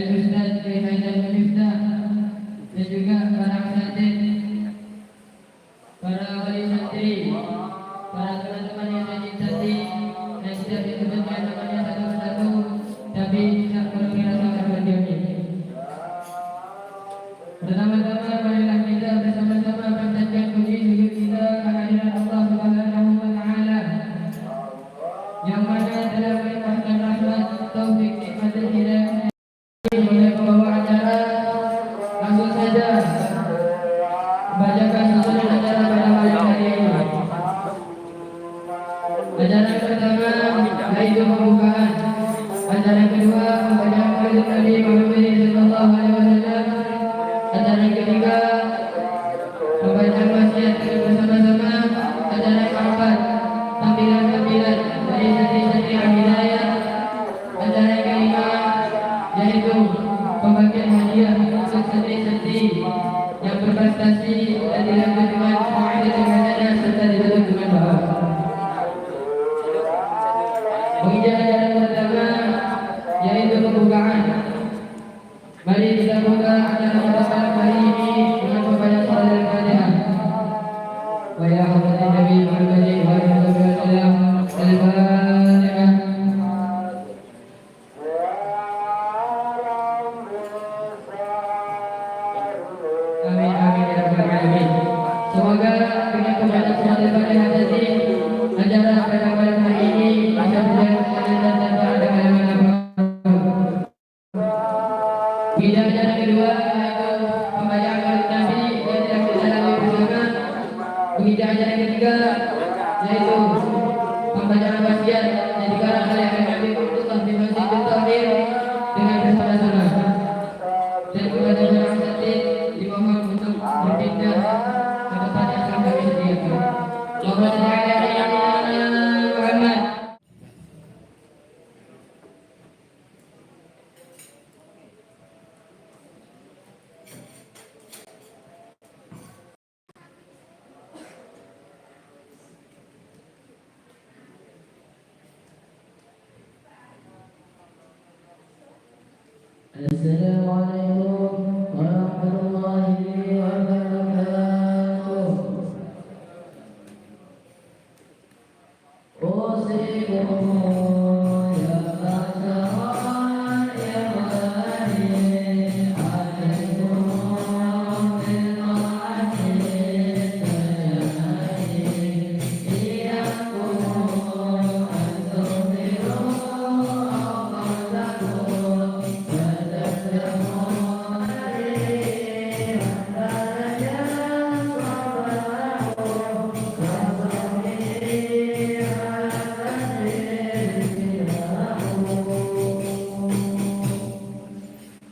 Ustaz Haidar Miftah dan juga para asatid, para wali santri, para teman-teman yang saya cintai dan setiap disebutkan namanya satu-satu, tapi tidak perlu dirasakan bagi. Pertama-tama marilah kita bersama-sama panjatkan puji syukur kita kehadiran Allah Subhanahu wa taala yang mana telah melimpahkan rahmat, taufik, nikmat dan hidayah oleh pembawa acara. Langsung saja bacakan susunan acara pada malam hari ini. Acara pertama yaitu pembukaan. Acara kedua pembacaan hadis Nabi Muhammad sallallahu alaihi wasallam. Acara ketiga pembacaan wasiat bersama-sama. Acara keempat tampilan-tampilan dari santri-santri Al-Hidayah. Acara kelima yaitu pembagian hadiah untuk santri-santri yang berprestasi dan dilanjut dengan mu'aidah hasanah serta ditutup dengan doa. Menginjak acara pertama yaitu pembukaan. Mari kita buka acara pada hari ini dengan pembacaan surah Al-Fatihah. Wa ya hadratin Nabi Muhammad wa alihi wasallam. Al-Fatihah. Amin amin ya rabbal alamin. Semoga dengan pembacaan surah Al-Fatihah tadi acara pada malam hari ini bisa berjalan dan tanpa ada halangan apapun. Kemudian acara kedua yaitu pembacaan hadis Nabi yang tidak kita lalui bersama. Kemudian acara ketiga yaitu pembacaan wasiat yang dikarang oleh Habib Abdullah bin Masjid Tahir dengan bersama-sama. Dan kepada jemaah asatid dimohon untuk berpindah ke tempat yang telah kami sediakan. Allahumma shalli ala sayyidina Muhammad. Assalamualaikum warahmatullahi wabarakatuh. Usikum ya masyarakat ya wali alaikum bil ma'asih sayyi iyakum antumiru aqalakum.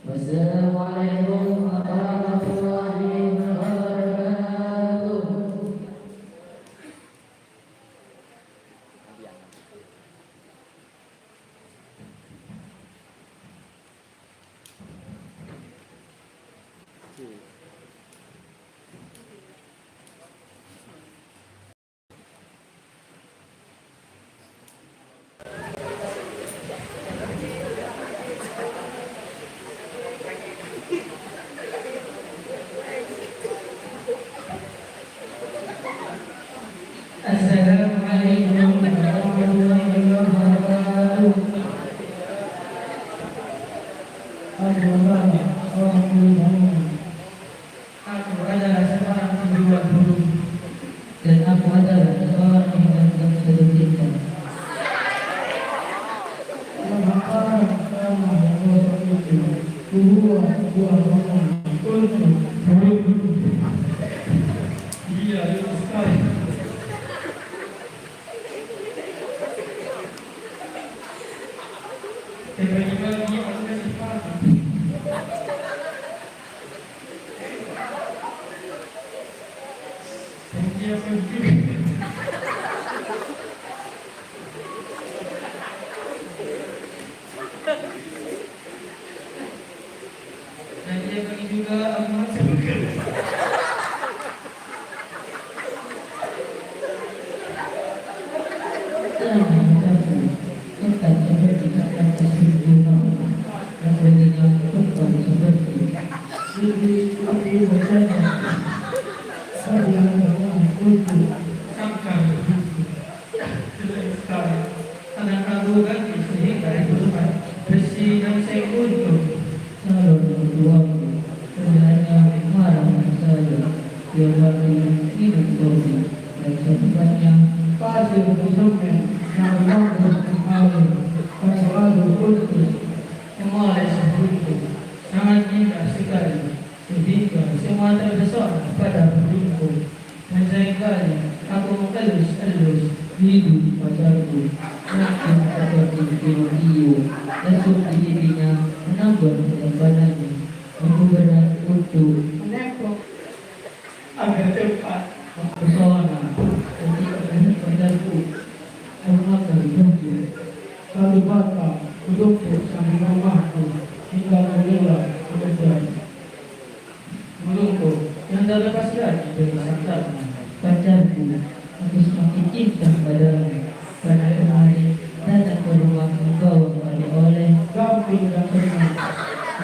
Wassalamualaikum warahmatullahi wabarakatuh. Assalamualaikum warahmatullahi wabarakatuh. Aku adalah seorang penjual burung dan aku adalah seorang yang dalam satu cinta. Dan dia bagi juga Terima kasih. seperti bacanya pelajaran agama untuk sangkar sekali anak kandungan sehingga itu bersih dan sehat untuk calon bertuaku hanya marah saja dia lagi hidup kopi dan sebenarnya pasir busuknya yang bagus kembali selalu untuk memulai seperti sangat indah sekali sehingga semua terpesona pada hidupku dan seringkali aku mengelus-elus hidup pacarku mungkin seperti Pinocchio dan subsidinya menambah ketampanannya aku berat untuk menekuk agar cepat mempesona ketika pacarku mengatur hidupku lalu bapak hidupku sambil rumahku hingga menjelang kemudian menunggu yang terlepas lagi dari santarnya pacarku aku semakin cinta padamu karena kemarin datang ke rumah membawa oleh-oleh gamping dan senang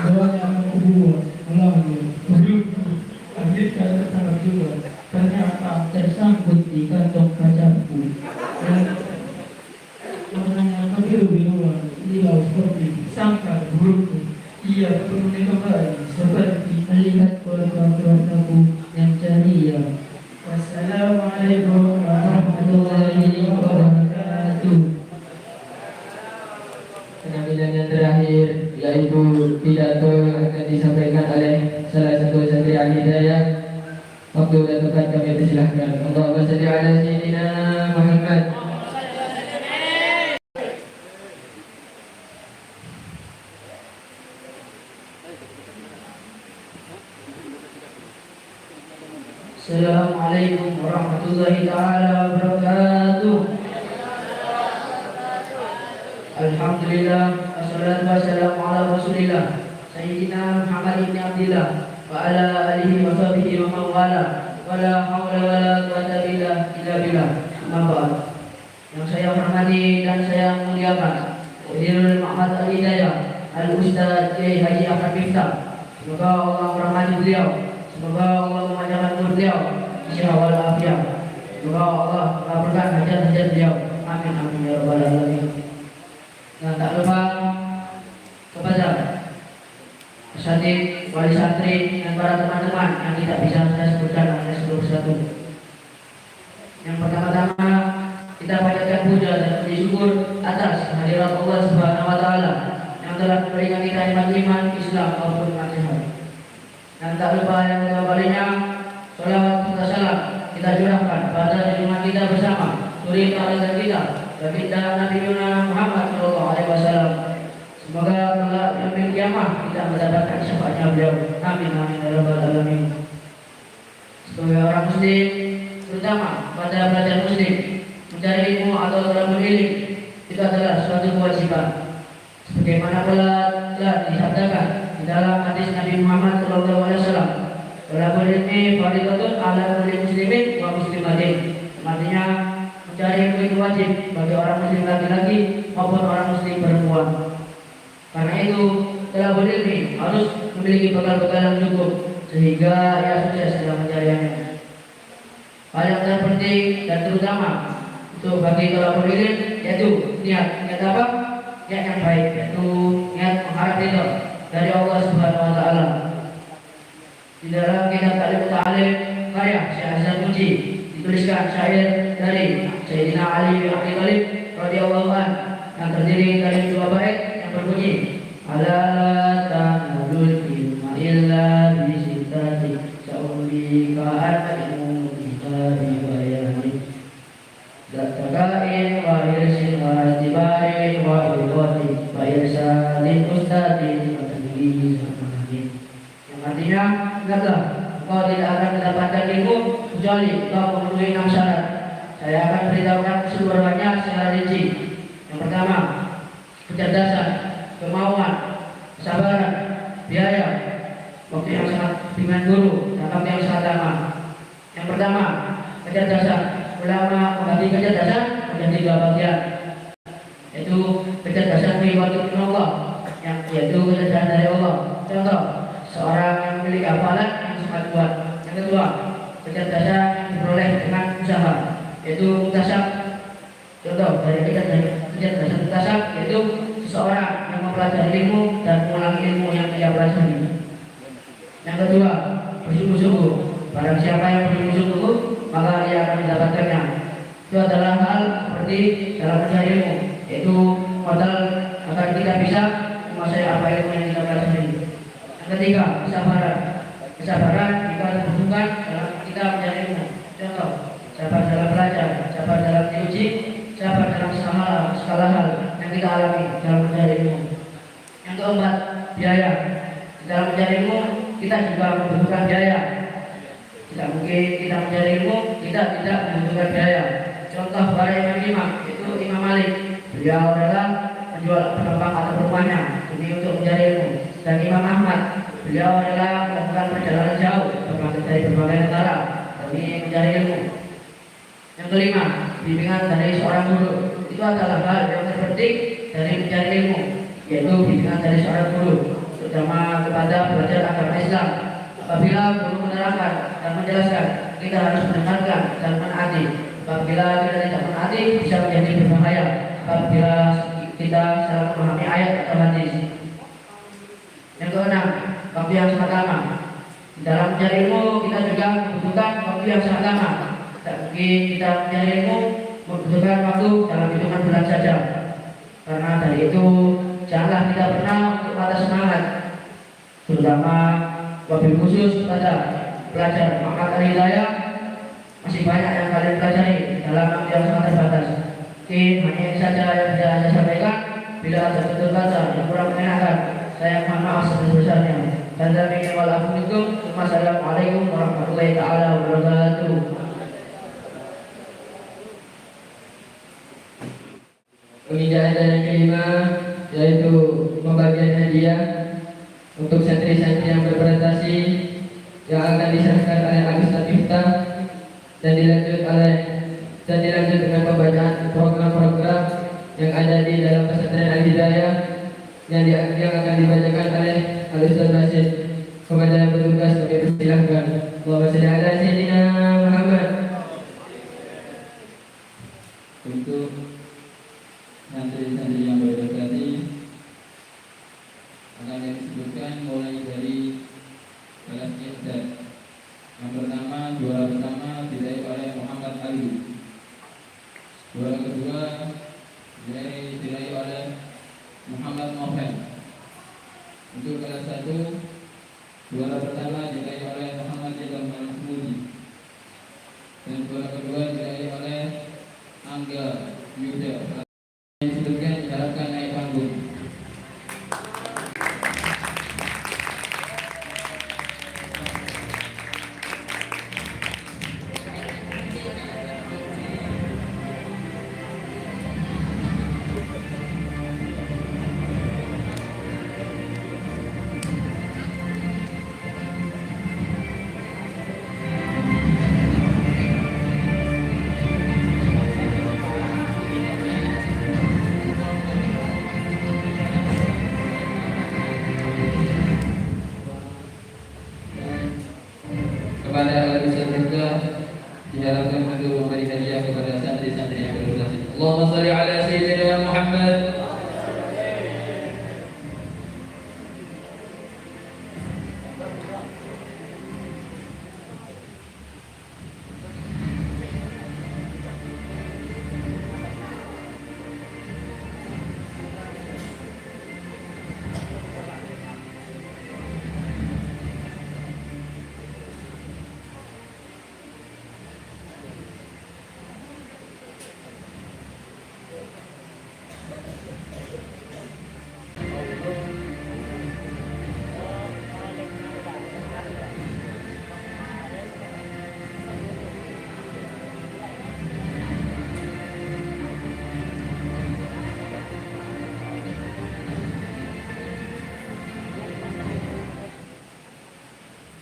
bawanya aku buat melalui hidupku lanjutkan tetangga juga ternyata tersangkut di kantong pacarku dan warnanya kebiru-biruan lilau seperti sangkar burukku ia berani kembali seperti melihat keluarga-keluargaku yang ceria. Wassalamualaikum warahmatullahi wabarakatuh. Penampilan yang terakhir yaitu pidato akan disampaikan oleh salah satu santri Al-Hidayah. Waktu dan tempat kami persilahkan. Allahumma shalli ala sayyidina Muhammad. Assalamualaikum warahmatullahi taala wabarakatuh. Alhamdulillah wassalatu wassalamu ala Rasulillah Sayyidina Muhammad ibn Abdillah wa ala alihi wa sahbihi wa man wala wa la haula wa la quwwata illa billah. Amma ba'd. Yang saya hormati dan saya muliakan Hadirin Muhammad Al-Hidayah Al-Ustaz Kiai Haji Ahmad Miftah. Semoga Allah merahmati beliau. Semoga Allah memanjangkan umur beliau, insya Allah afiat. Semoga Allah mengabulkan hajat-hajat beliau. Amin amin ya rabbal alamin. Dan tak lupa kepada asatidz, wali santri dan para teman-teman yang tidak bisa saya sebutkan hanya satu persatu. Yang pertama-tama kita panjatkan puja dan puji syukur atas kehadirat Allah Subhanahu wa taala yang telah memberikan kita nikmat iman, Islam maupun nasihat. Dan tak lupa yang kedua kalinya, salawat serta salam kita curahkan pada junjungan kita bersama, suri tauladan kita, baginda Nabi Muhammad SAW. Semoga kelak di yaumil kiamah kita mendapatkan syafaatnya beliau. Amin amin ya rabbal alamin. Sebagai orang muslim, terutama pada pelajar muslim, mencari ilmu atau talabul ilmi itu adalah suatu kewajiban. Sebagaimana pula telah disabdakan di dalam hadis Nabi Muhammad SAW, talabul ilmi fardhatun 'ala kulli muslimin wa muslimatin. Artinya mencari ilmu itu wajib bagi orang muslim laki-laki maupun orang muslim perempuan. Karena itu talabul ilmi harus memiliki bekal-bekal yang cukup sehingga ia sukses dalam pencariannya. Hal yang terpenting dan terutama untuk bagi talabul ilmi yaitu niat apa? Niat yang baik, yaitu niat mengharap ridho dari Allah Subhanahu wa taala. Di dalam kitab Ta'lim Ta'alim karya Syekh Hasan Muji dituliskan syair dari Sayyidina Ali bin Abi Thalib radhiyallahu anhu yang terdiri dari dua bait yang berbunyi ala tanalul ilma illa bi sittati sa'uli ka'atmu kitabi bayani Datagain wa irsin wa tibain wa ilwati wa irsalin ustadin wa tadbiri zamanin. Yang artinya, ingatlah, engkau tidak akan mendapatkan ilmu kecuali engkau memenuhi 6 syarat. Saya akan beritahukan keseluruhannya secara rinci. Yang pertama, kecerdasan, kemauan, kesabaran, biaya, waktu yang sangat dengan guru, dan waktu yang sangat lama. Yang pertama, kecerdasan. Ulama membagi kecerdasan menjadi 3 bagian, yaitu kecerdasan mengikuti Allah, yang yaitu kecerdasan dari Allah. Contoh, seorang yang memiliki HP Yang kedua, bersungguh-sungguh. Barang siapa yang bersungguh-sungguh, maka ia akan mendapatkannya. Itu adalah hal seperti dalam mencari ilmu, yaitu modal agar kita bisa menguasai apa ilmu yang kita pelajari. Yang ketiga, kesabaran. Kesabaran jika dibutuhkan dalam kita mencari ilmu. Contoh, sabar dalam belajar, sabar dalam diuji, sabar dalam segala hal yang kita alami dalam mencari ilmu. Yang keempat, biaya. Dalam mencari ilmu kita juga membutuhkan biaya. Tidak mungkin kita mencari ilmu kita tidak membutuhkan biaya. Contoh para imam itu Imam Malik, beliau adalah menjual penumpang atau rumahnya demi untuk mencari ilmu. Dan Imam Ahmad, beliau adalah melakukan perjalanan jauh dari berbagai negara demi mencari ilmu. Yang kelima, bimbingan dari seorang guru. Itu adalah hal yang terpenting dari mencari ilmu, yaitu bimbingan dari seorang guru, terutama kepada belajar agama Islam. Apabila guru menerangkan dan menjelaskan, kita harus mendengarkan dan menaati. Apabila kita tidak menaati, bisa menjadi berbahaya. Apabila kita salah memahami ayat atau hadis. Yang keenam, waktu yang sangat lama. Dalam mencari ilmu kita juga membutuhkan waktu yang sangat lama. Tidak mungkin kita mencari ilmu membutuhkan waktu dalam hitungan bulan saja. Karena dari itu janganlah kita pernah untuk patah semangat, terutama wabil khusus pada belajar maka hidayah. Masih banyak yang kalian pelajari dalam waktu yang sangat terbatas. Mungkin hanya ini saja yang bisa saya sampaikan. Bila ada betul baca yang kurang mengenakan, saya mohon maaf sebesar-besarnya. Dan demikian wassalamualaikum warahmatullahi taala wabarakatuh. Pengindahan dan yang kelima yaitu pembagian hadiah untuk santri-santri yang berprestasi yang akan diserahkan oleh Agus Latifta dan dilanjut dengan pembacaan program-program yang ada di dalam pesantren Al-Hidayah yang akan dibacakan oleh Al-Ustaz Rashid. Kepada yang bertugas kami persilahkan. Allahumma shalli ala sayyidina Muhammad. Untuk santri-santri yang berprestasi akan disebutkan mulai dari kelas Isdat. Yang pertama, juara pertama diraih oleh Muhammad Ali. Juara kedua diraih oleh Muhammad Novel. Untuk kelas 1, juara pertama diraih oleh Muhammad Jadam Mahmudi. Dan juara kedua diraih oleh Angga Yuda. Yang disebutkan diharapkan naik panggung. Kepada Al-Ustaz juga diharapkan untuk memberi hadiah kepada santri-santri yang berprestasi. Allahumma shalli ala sayyidina Muhammad.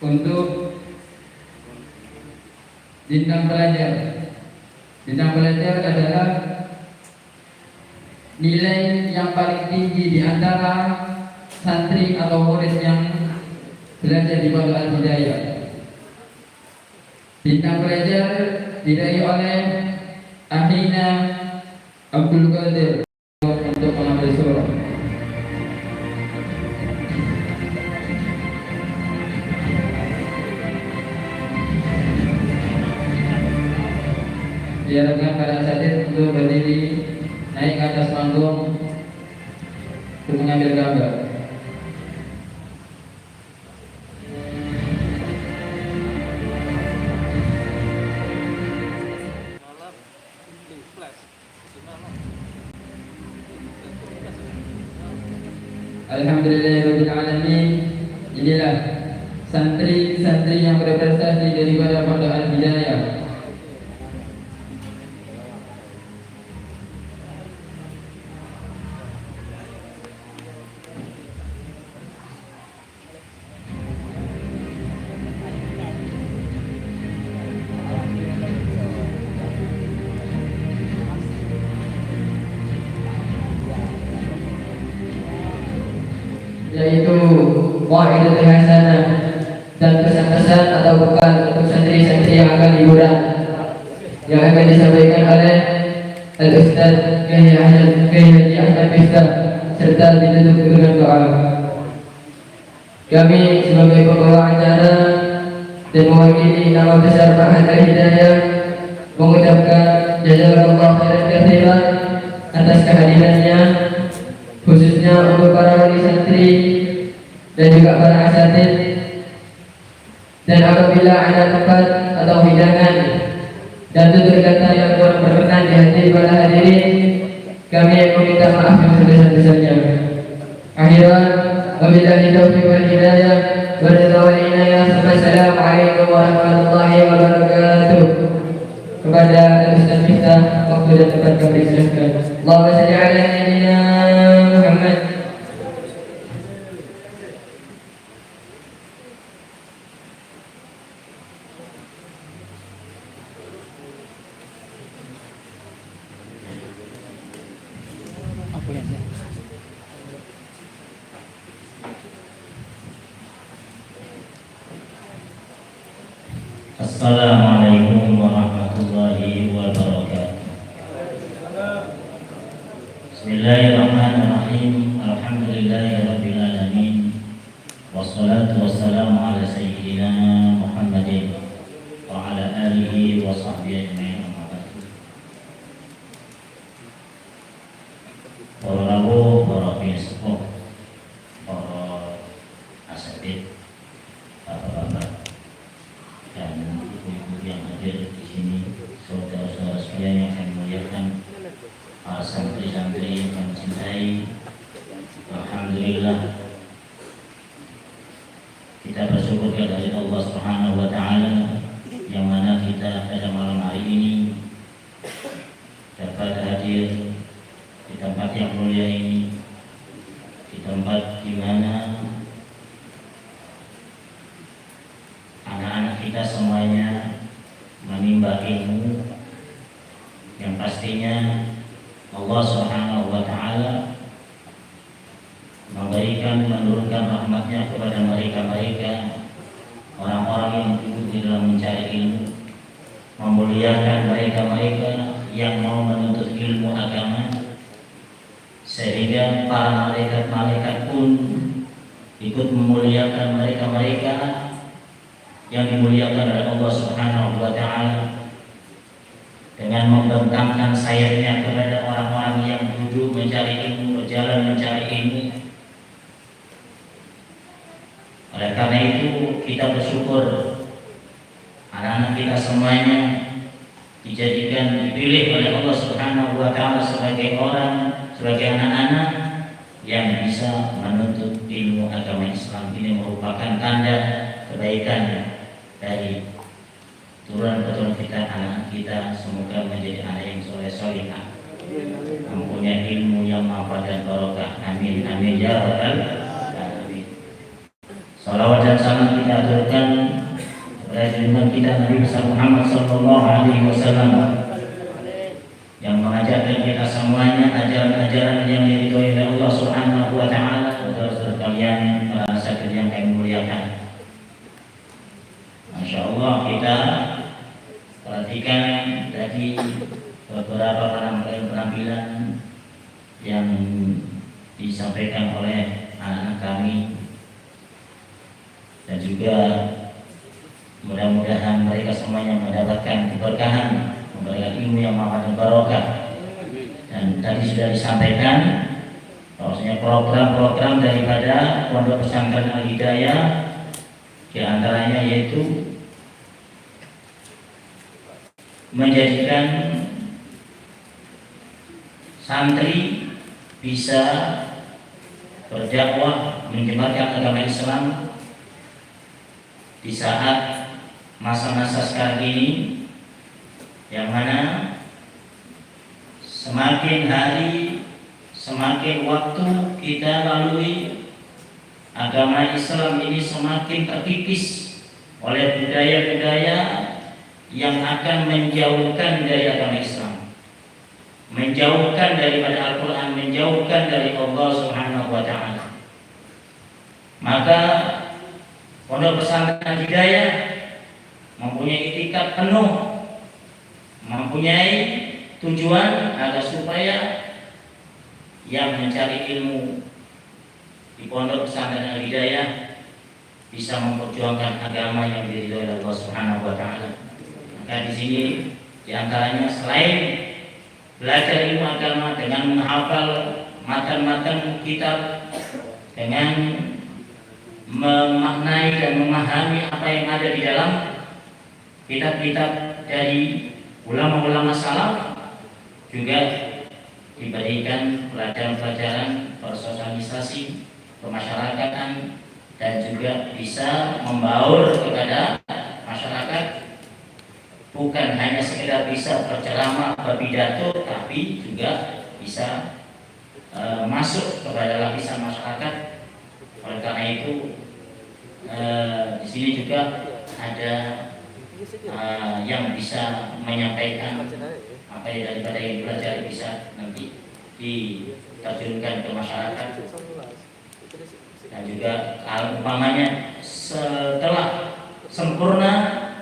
Untuk bintang pelajar. Bintang pelajar adalah nilai yang paling tinggi di antara santri atau murid yang belajar di Pondok Al-Hidayah. Bintang pelajar diraih oleh Akhina Abdul Qadir untuk mengambil surah. Diharapkan para asatidz untuk berdiri naik ke atas panggung untuk mengambil gambar. Alhamdulillahirrahmanirrahim. Inilah santri-santri yang berprestasi daripada Pondok Al-Hidayah. Yaitu Wa'idatul Hasanah dan pesan-pesan atau bukan untuk santri-santri yang akan liburan yang akan disampaikan oleh Al-Ustaz Kiai Ahmad Miftah serta ditutup dengan doa. Kami sebagai pembawa acara dan mewakili nama besar Ma'had Al-Hidayah mengucapkan jazakallahu khairan katsiran atas kehadirannya, khususnya untuk para wali santri dan juga para asatidz. Dan apabila ada tempat atau hidangan dan tutur kata yang kurang berkenan di hati para hadirin, kami meminta maaf yang sebesar-besarnya. Akhiran, wabillahi taufiq wal hidayah wa ridha wal inayah. Assalamualaikum warahmatullahi wabarakatuh. Kepada Ustaz Miftah, waktu dan tempat kami silakan. Allahumma shalli ala sayyidina Muhammad. Assalamualaikum warahmatullahi wabarakatuh. Bismillahirrahmanirrahim. Alhamdulillahirabbil alamin. Wassalatu wassalamu ala sayyidina Muhammadin wa ala alihi wa sahbihi ajma'in. Para rawuh, para sepuh, para asatidz, bapak-bapak dan ibu-ibu yang hadir di sini, saudara-saudara sekalian yang kami muliakan, para santri-santri yang kami cintai. Alhamdulillah, kita bersyukur kepada Allah Subhanahu wa taala yang mana kita pada malam hari ini dapat hadir di tempat yang mulia ini, di tempat di mana anak-anak kita semuanya menimba ilmu yang pastinya Allah Subhanahu wa taala menurunkan rahmatnya kepada mereka orang-orang yang duduk di dalam mencari ilmu, memuliakan mereka yang mau menuntut ilmu agama, sehingga para malaikat-malaikat pun ikut memuliakan mereka yang dimuliakan oleh Allah Subhanahu wa taala dengan membentangkan sayapnya kepada orang-orang yang duduk mencari ilmu, berjalan mencari ilmu. Oleh karena itu kita bersyukur anak-anak kita semuanya dijadikan, dipilih oleh Allah Subhanahu wa taala sebagai anak-anak yang bisa menuntut ilmu agama Islam. Ini merupakan tanda kebaikan dari turunan kita, anak kita. Semoga menjadi anak yang soleh-solehah, mempunyai ilmu yang manfaat dan barokah. Amin amin ya rabbal alamin. Salawat dan salam kita aturkan kepada junjungan kita Nabi besar Muhammad sallallahu alaihi wasallam yang mengajarkan kita semuanya ajaran-ajaran yang diridhoi oleh Allah Subhanahu wa taala. Saudara-saudara kalian, para asatidz yang kami muliakan, Masya Allah, kita perhatikan tadi beberapa penampilan yang disampaikan oleh anak-anak kami, dan juga mudah-mudahan mereka semuanya mendapatkan keberkahan memberikan ilmu yang manfaat dan barokah. Dan tadi sudah disampaikan bahwasanya program-program daripada Pondok Pesantren Al-Hidayah diantaranya yaitu menjadikan santri bisa berdakwah menyebarkan agama Islam di saat masa-masa sekarang ini, yang mana semakin hari semakin waktu kita lalui, agama Islam ini semakin terkikis oleh budaya-budaya yang akan menjauhkan dari agama Islam, menjauhkan daripada Al-Quran, menjauhkan dari Allah Subhanahu wa Ta'ala. Maka Pondok Pesantren Hidayah mempunyai itikat penuh, mempunyai tujuan agar supaya yang mencari ilmu di Pondok Pesantren Hidayah bisa memperjuangkan agama yang diridhoi oleh Allah Subhanahu wa Ta'ala. Maka di sini diantaranya selain belajar ilmu agama dengan menghafal matan-matan kitab, dengan memaknai dan memahami apa yang ada di dalam kitab-kitab dari ulama-ulama salaf, juga diberikan pelajaran-pelajaran bersosialisasi kemasyarakatan dan juga bisa membaur kepada masyarakat, bukan hanya sekedar bisa berceramah, berpidato, tapi juga bisa masuk kepada lapisan masyarakat. Oleh karena itu di sini juga ada yang bisa menyampaikan apa yang daripada yang belajar bisa nanti diterjunkan ke masyarakat. Dan juga kalau umpamanya setelah sempurna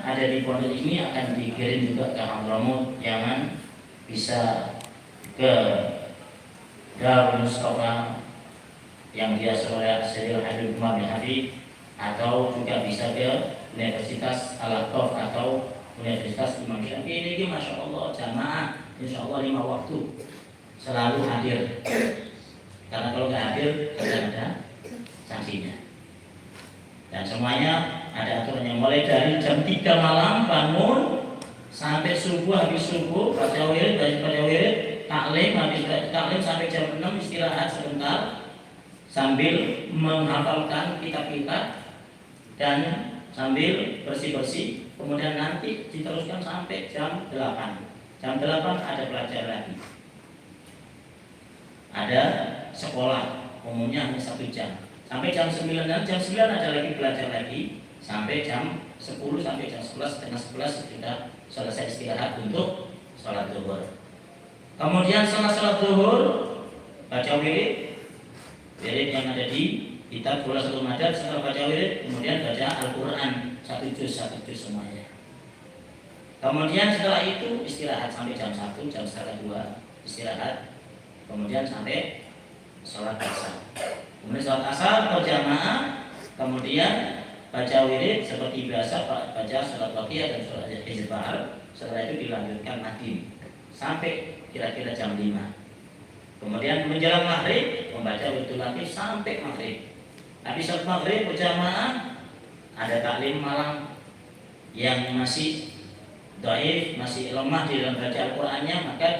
ada di pondok ini akan dikirim juga ke Hadramaut, jangan bisa ke Darul Mustafa yang diasuh oleh Syekh Habib Umar bin Habib, atau juga bisa ke Universitas Al-Aqaf atau Universitas Imam Syafi'i. Ini Masya Allah jamaah, insya Allah 5 waktu selalu hadir, karena kalau nggak hadir tidak ada sanksinya. Dan semuanya ada aturan yang mulai dari jam 3 malam bangun sampai subuh, habis subuh baca wirid, taklim, habis taklim sampai jam 6 istirahat sebentar sambil menghafalkan kitab-kitab dan sambil bersih-bersih, kemudian nanti diteruskan sampai jam 8. Jam 8 ada belajar lagi, ada sekolah, umumnya hanya 1 jam sampai jam 9. Jam 9 ada lagi belajar lagi sampai jam 10, sampai jam 11, setengah 11 sudah selesai istirahat untuk sholat zuhur. Kemudian setelah sholat zuhur baca wirid yang ada di kitab Khulasatul Madad. Setelah baca wirid kemudian baca Al-Quran 1 juz semuanya. Kemudian setelah itu istirahat sampai jam 1, jam setengah 2 istirahat, kemudian sampai sholat asar. Kemudian sholat asar berjamaah, kemudian baca wirid seperti biasa, baca sholat Baqiyah dan sholat Hizb Bahar. Setelah itu dilanjutkan Nadim sampai kira-kira jam 5. Kemudian menjelang maghrib membaca wiridul Latif sampai maghrib. Habis sholat maghrib berjamaah ada taklim malam yang masih dhaif, masih lemah di dalam baca Al-Qur'annya, maka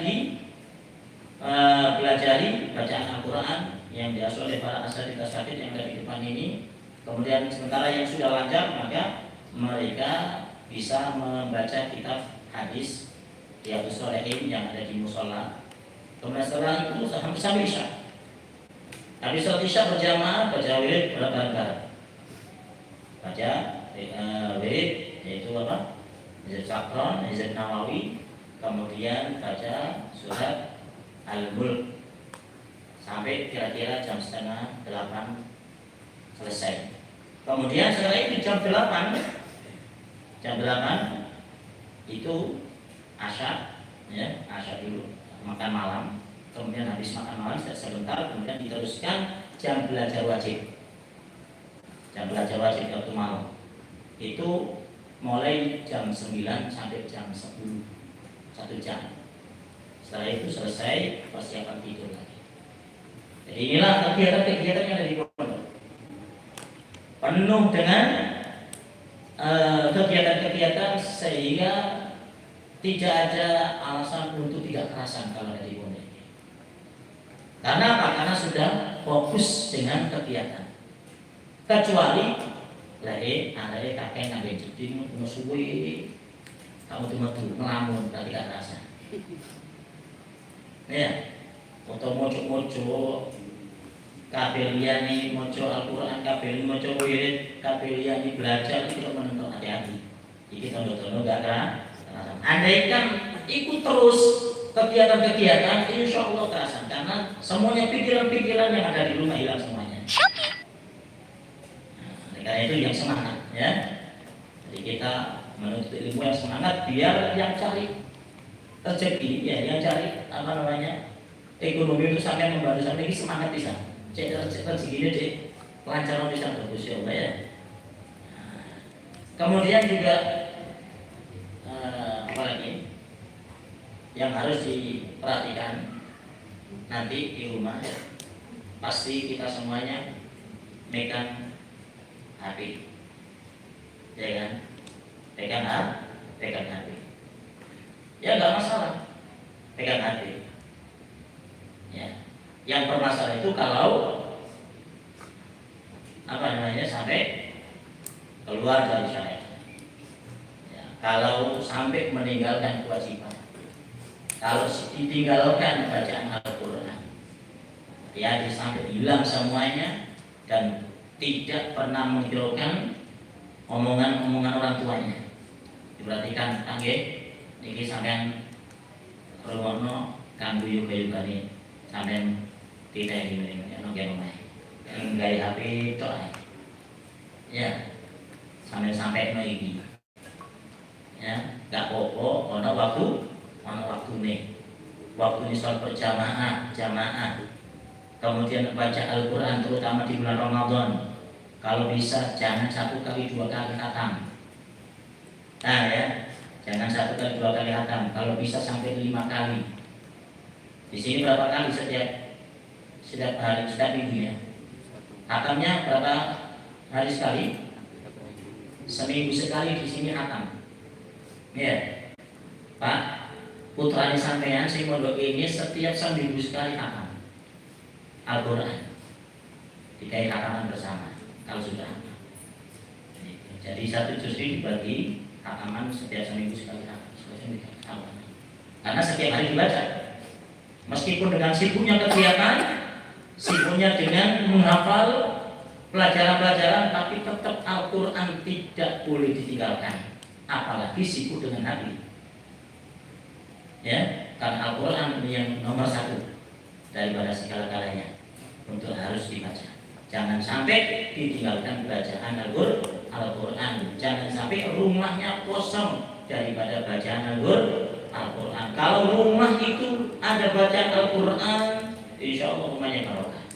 pelajari bacaan Al-Quran yang diasuh oleh para asatidz yang ada di depan ini. Kemudian sementara yang sudah lancar, maka mereka bisa membaca kitab hadis Riyadhus Shalihin yang ada di musola. Kemudian setelah itu sampai Isya. Habis sholat Isya berjamaah baca wirid bareng-bareng. Baca wirid yaitu apa? Hizb Sakron, Hizb Nawawi, kemudian baca surat Al-Mulk sampai kira-kira jam setengah 8 selesai. Kemudian setelah itu jam 8 itu asya, ya, asya dulu, makan malam. Kemudian habis makan malam sebentar, kemudian diteruskan jam belajar wajib. Jam belajar wajib waktu malam itu mulai jam 9 sampai jam 10. 1 jam. Setelah itu selesai, persiapan tidur lagi. Jadi inilah kegiatan-kegiatan yang ada di pondok. Penuh dengan kegiatan-kegiatan sehingga tidak ada alasan untuk tidak kerasan kalau ada di pondok ini. Karena apa? Karena sudah fokus dengan kegiatan. Kecuali ada kakek ngambil jeding musuhi kamu tuh ngelamun tadi gak rasa. Ya, foto moco-moco kabeliani moco Al-Quran, kabeli moco wirid, kabeliani belajar itu menentu hati-hati. Iki tondo-tondo gak kerasa. Andaikan ikut terus kegiatan-kegiatan, insya Allah terasa. Karena semuanya pikiran-pikiran yang ada di rumah hilang semuanya. Karena itu yang semangat, ya. Jadi kita menuntut ilmu yang semangat biar yang cari rezeki, ya, yang cari ekonomi itu sampai membantu sampai ini semangat bisa. Cek rezekinya cek kelancaran bisa bagus ya, Allah, ya. Kemudian juga apa lagi yang harus diperhatikan nanti di rumah, pasti kita semuanya megang HP, ya kan? Pegang HP. Ya nggak masalah, pegang HP. Ya, yang bermasalah itu kalau sampai keluar dari syariat. Ya, kalau sampai meninggalkan kewajiban, kalau ditinggalkan bacaan Al-Quran, ya sampai hilang semuanya dan tidak pernah menghiraukan omongan-omongan orang tuanya. Diperhatikan, niki sampean rumono kanggo yuga-yugane sampean tidak ini nongke omahe. Nggawe HP tok ae. Ya. Sampai iki. Ya, gak apa-apa ana waktune. Waktune salat berjamaah, jamaah. Kemudian baca Al-Quran terutama di bulan Ramadan. Kalau bisa jangan 1 kali 2 kali khatam. Nah ya, jangan 1 kali 2 kali khatam. Kalau bisa sampai 5 kali. Di sini berapa kali setiap hari, setiap minggu ya? Khatamnya berapa hari sekali? Seminggu sekali di sini khatam. Ya, Pak, putranya sampean si mondok ini setiap seminggu sekali khatam Al-Quran. Dikai khataman bersama. Kalau sudah, jadi 1 juz dibagi khataman setiap seminggu sekali karena setiap hari dibaca. Meskipun dengan sibuknya kegiatan, sibuknya dengan menghafal pelajaran-pelajaran, tapi tetap Al-Quran tidak boleh ditinggalkan. Apalagi sibuk dengan hati. Ya, karena Al-Quran yang nomor 1 daripada segala-galanya untuk harus dibaca. Jangan sampai ditinggalkan bacaan Al-Quran. Jangan sampai rumahnya kosong daripada bacaan Al-Quran. Kalau rumah itu ada bacaan Al-Quran, insya Allah rumahnya barokah.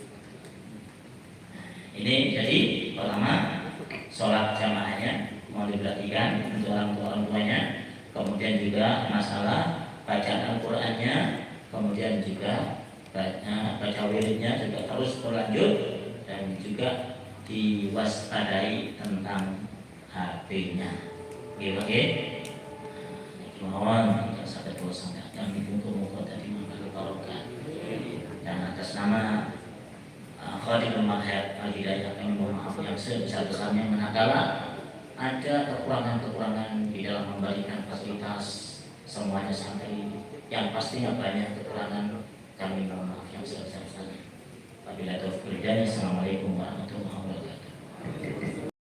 Ini jadi pertama sholat jamaahnya mau diperhatikan untuk orang tuanya. Kemudian juga masalah bacaan Al-Qurannya. Kemudian juga baca wiridnya juga terus berlanjut. Dan juga diwaspadai tentang HP-nya. Oke. Mohon tidak sampai bosan yang ditunggu tadi mengambil barokah. Dan atas nama Khadimul Mahad Al-Hidayah kami mohon maaf yang sebesar-besarnya manakala ada kekurangan-kekurangan di dalam memberikan fasilitas semuanya sampai yang pastinya banyak kekurangan, kami mohon maaf yang sebesar-besarnya. Wabillahi taufiq wal hidayah. Assalamualaikum warahmatullahi wabarakatuh.